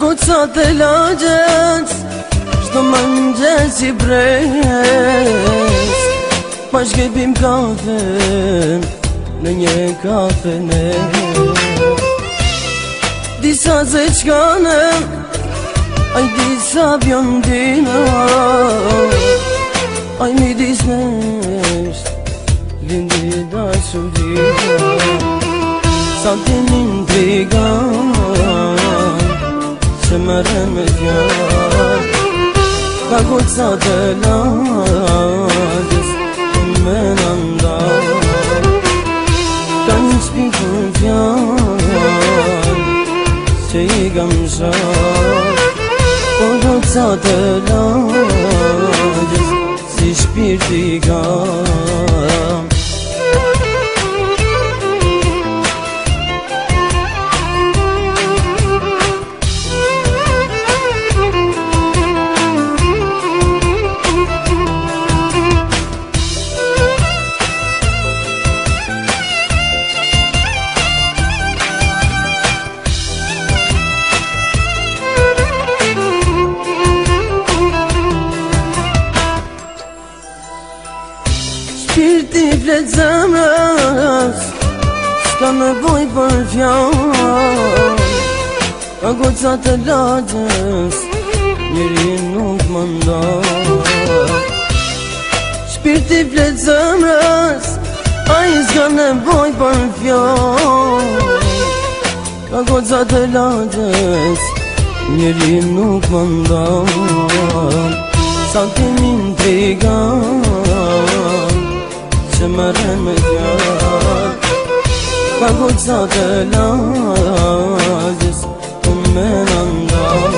Goca të lagjes, shto më mëngjes i pres, pa shkepim kafe, në një kafe ne. Disa zeçkane, aj disa bjondina, aj midis nesh, lindi dashurina. Sa t'in intrigan, që më rëmë t'jan, ka goca të lagjes, me nëndar. Ka një shpikur fjall, që i kam shar, po goca të lagjes, si shpirti kam. Shpirti flet zemrës, s'ka me boj për fjall, ka goca të lagjes, njeri nuk më ndar. Shpirti flet zemrës, aj s'ka me boj për fjall, ka goca të lagjes, njeri nuk më ndar. Sa t'in intrigan, që më rëmë t'jan, ka goca të lagjes, ku me nëndar.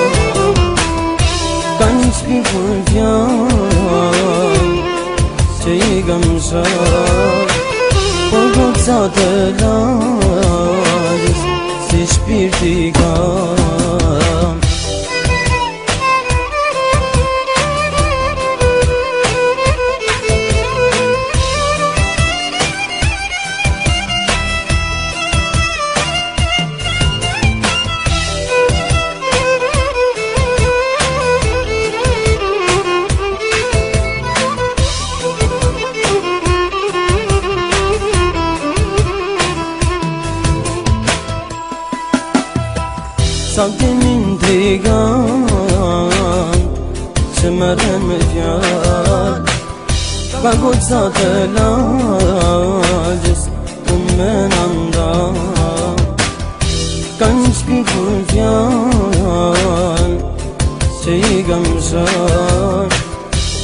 Ka një shpikur fjall, që i kam shar, po goca të lagjes, si shpirti kam. Sa t'in intrigan, që më rëmë t'jan, ka goca të lagjes, ku me nëndar. Ka një shpikur fjall, që i kam shar,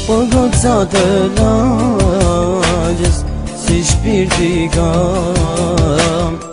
po goca të lagjes, si shpirti kam.